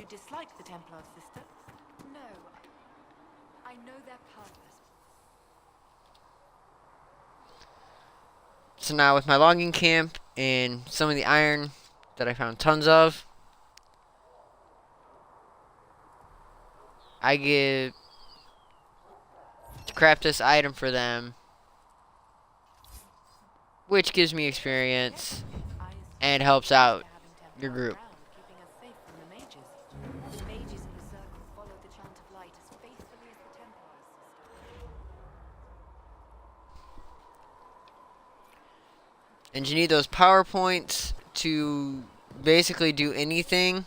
you dislike the Templars, sister? No. I know their purpose. So now with my logging camp and some of the iron that I found tons of, I get to craft this item for them, which gives me experience and helps out your group. Keeping us safe from the mages. The mages in the circle follow the chant of light as faithfully as the Templars, sister. And you need those PowerPoints to basically do anything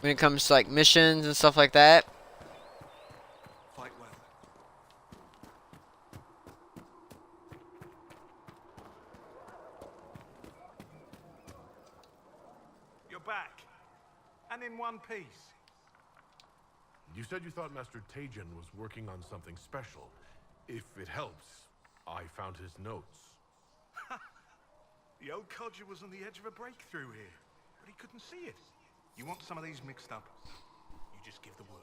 when it comes to like missions and stuff like that. Fight well. You're back. And in one piece. You said you thought Master Tejan was working on something special. If it helps, I found his notes. The old codger was on the edge of a breakthrough here, but he couldn't see it. You want some of these mixed up? You just give the word.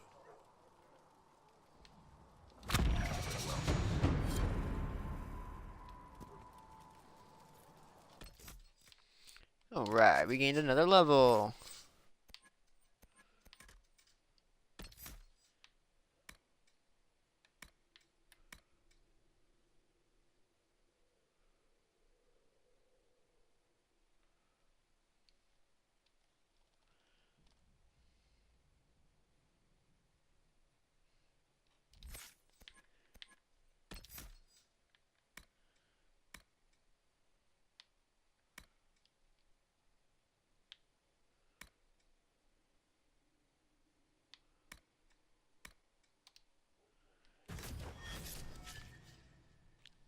Alright, we gained another level.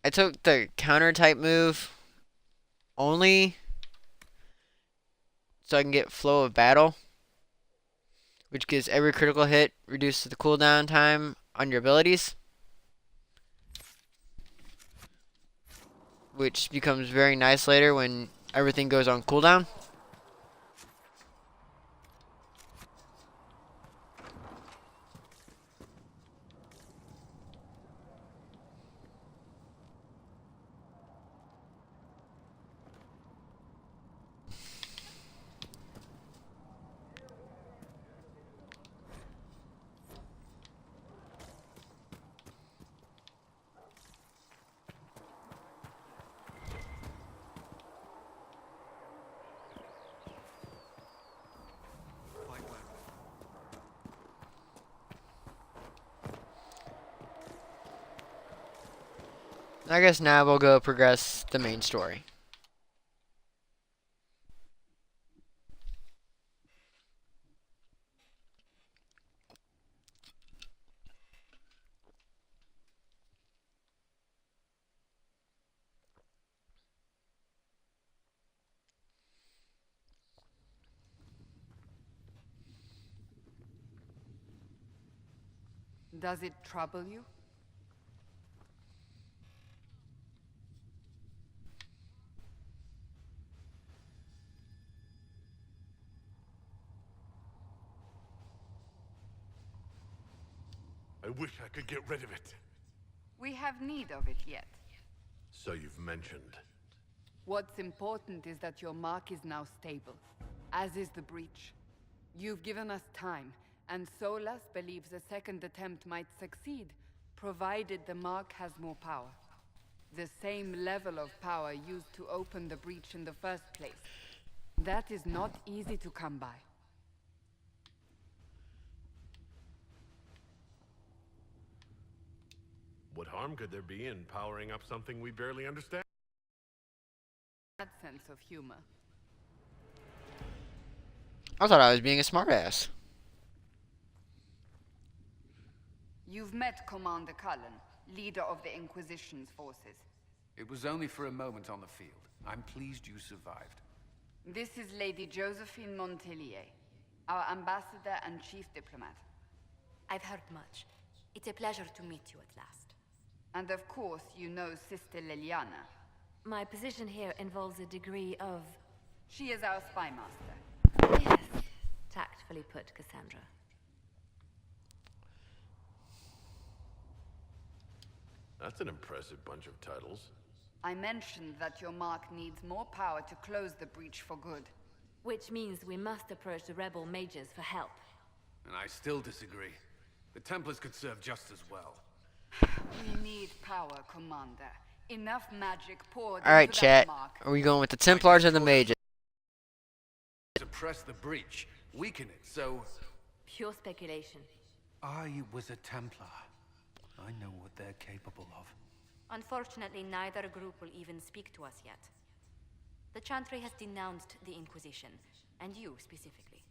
I took the counter type move only so I can get flow of battle, which gives every critical hit reduced to the cooldown time on your abilities, which becomes very nice later when everything goes on cooldown. Fight well. I guess now we'll go progress the main story. Does it trouble you? I wish I could get rid of it. We have need of it yet. So you've mentioned. What's important is that your mark is now stable, as is the breach. You've given us time, and Solas believes a second attempt might succeed, provided the mark has more power. The same level of power used to open the breach in the first place. That is not easy to come by. What harm could there be in powering up something we barely understand? That sense of humor. I thought I was being a smartass. You've met Commander Cullen, leader of the Inquisition's forces. It was only for a moment on the field. I'm pleased you survived. This is Lady Josephine Montellier, our ambassador and chief diplomat. I've heard much. It's a pleasure to meet you at last. And of course, you know Sister Liliana. My position here involves a degree of... She is our spy master. Yes, tact. tactfully put, Cassandra. That's an impressive bunch of titles. I mentioned that your mark needs more power to close the breach for good. Which means we must approach the rebel mages for help. And I still disagree. The Templars could serve just as well. We need power, Commander. Enough magic poured Alright, into chat. that mark. Are we going with the Templars or the Mages? Suppress the breach, weaken it, so... Pure speculation. I was a Templar. I know what they're capable of. Unfortunately, neither group will even speak to us yet. The Chantry has denounced the Inquisition, and you specifically.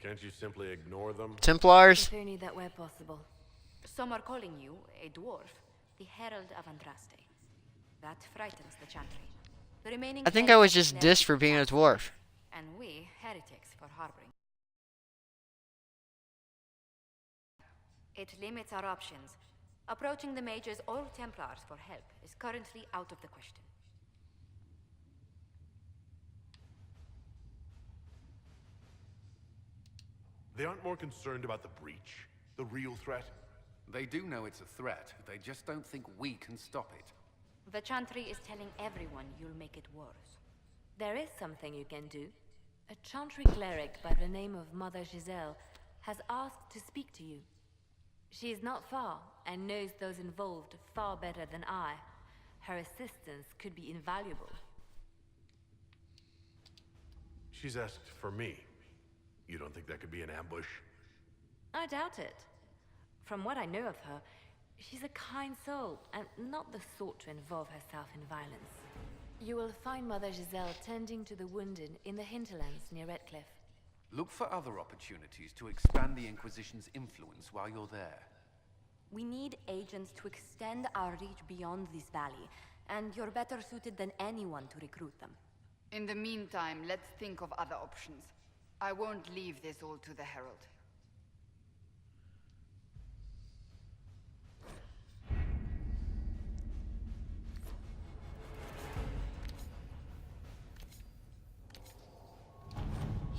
Can't you simply ignore them? Templars? If only that were possible. Some are calling you, a dwarf, the Herald of Andraste. That frightens the Chantry. The remaining I think I was heretics just declare dissed for being a Catholic, dwarf. and we, heretics, for harboring. It limits our options. Approaching the mages or Templars for help is currently out of the question. They aren't more concerned about the breach, the real threat. They do know it's a threat, they just don't think we can stop it. The Chantry is telling everyone you'll make it worse. There is something you can do. A Chantry cleric by the name of Mother Giselle has asked to speak to you. She is not far and knows those involved far better than I. Her assistance could be invaluable. She's asked for me. You don't think that could be an ambush? I doubt it. From what I know of her, she's a kind soul and not the sort to involve herself in violence. You will find Mother Giselle tending to the wounded in the hinterlands near Redcliffe. Look for other opportunities to expand the Inquisition's influence while you're there. We need agents to extend our reach beyond this valley, and you're better suited than anyone to recruit them. In the meantime, let's think of other options. I won't leave this all to the Herald.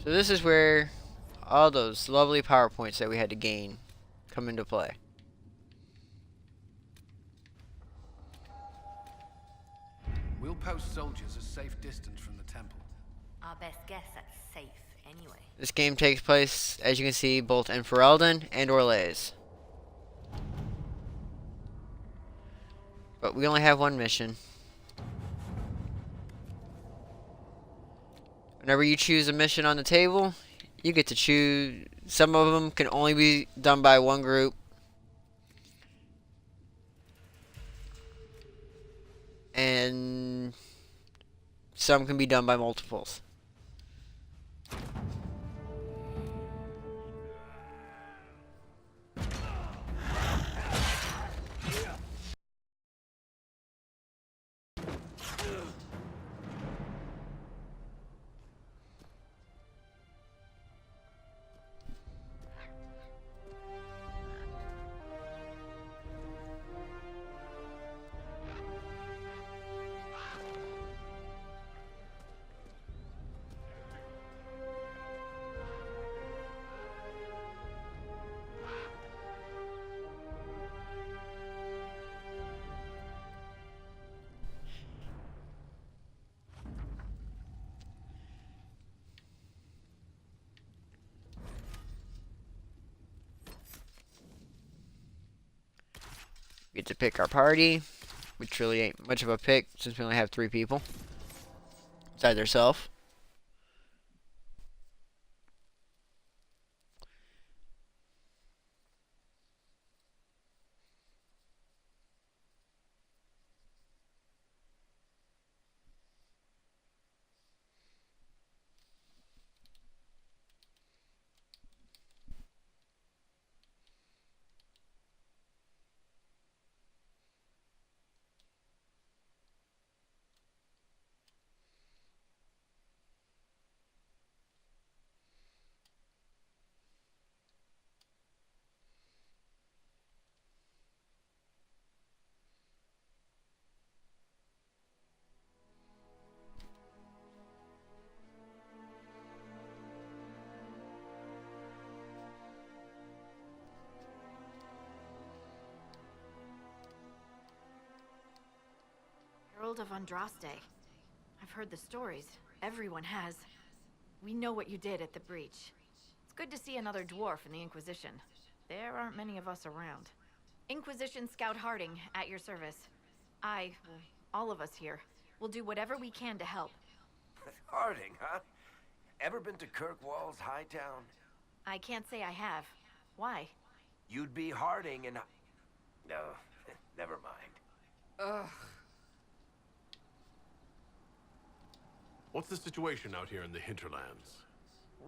So this is where all those lovely PowerPoints that we had to gain come into play. We'll post soldiers a safe distance from the temple. Our best guess at safe, anyway. This game takes place, as you can see, both in Ferelden and Orlais. But we only have one mission. Whenever you choose a mission on the table, you get to choose. Some of them can only be done by one group. And some can be done by multiples. We get to pick our party, which really ain't much of a pick since we only have 3 people besides ourselves. Guild of Andraste. I've heard the stories. Everyone has. We know what you did at the breach. It's good to see another dwarf in the Inquisition. There aren't many of us around. Inquisition Scout Harding, at your service. All of us here, will do whatever we can to help. Harding, huh? Ever been to Kirkwall's Hightown? I can't say I have. Why? You'd be Harding and... No, never mind. Ugh. What's the situation out here in the hinterlands?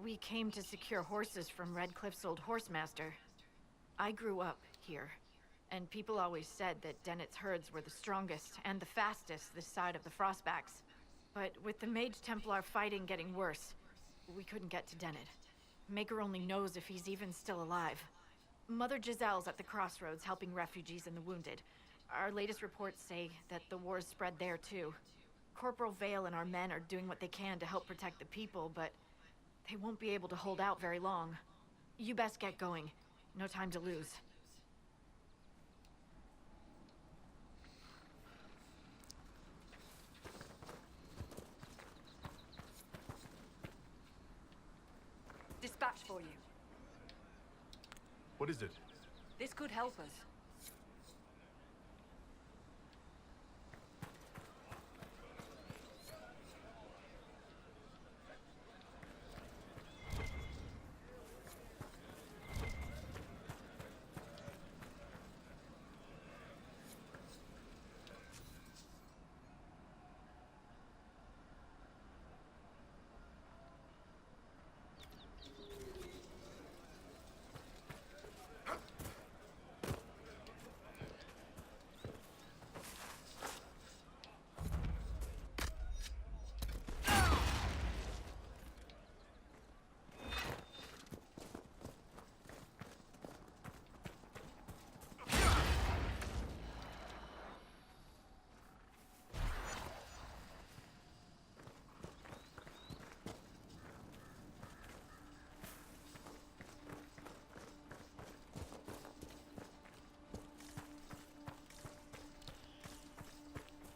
We came to secure horses from Redcliffe's old horsemaster. I grew up here, and people always said that Dennett's herds were the strongest and the fastest this side of the Frostbacks. But with the Mage Templar fighting getting worse, we couldn't get to Dennett. Maker only knows if he's even still alive. Mother Giselle's at the crossroads helping refugees and the wounded. Our latest reports say that the war's spread there too. Corporal Vale and our men are doing what they can to help protect the people, but they won't be able to hold out very long. You best get going. No time to lose. Dispatch for you. What is it? This could help us.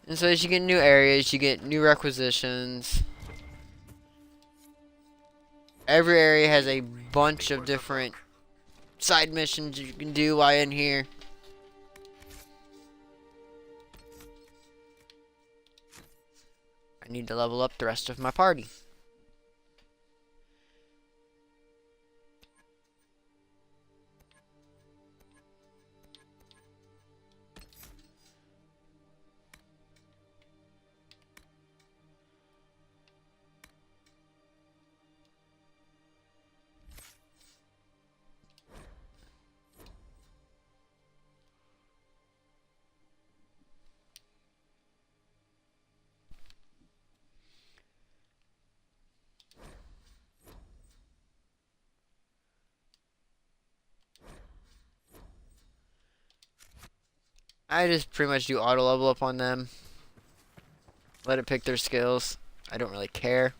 And so as you get new areas, you get new requisitions. Every area has a bunch of different side missions you can do while in here. I need to level up the rest of my party. I just pretty much do auto level up on them. Let it pick their skills. I don't really care.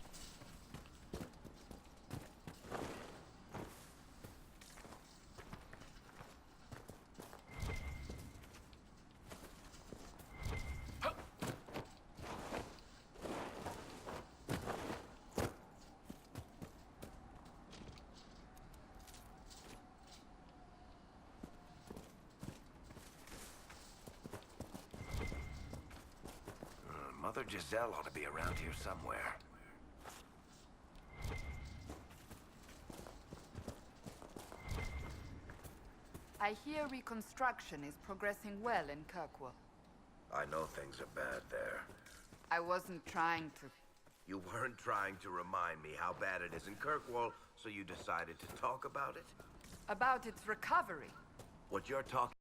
Mother Giselle ought to be around here somewhere. I hear reconstruction is progressing well in Kirkwall. I know things are bad there. I wasn't trying to... You weren't trying to remind me how bad it is in Kirkwall, so you decided to talk about it? About its recovery. What you're talking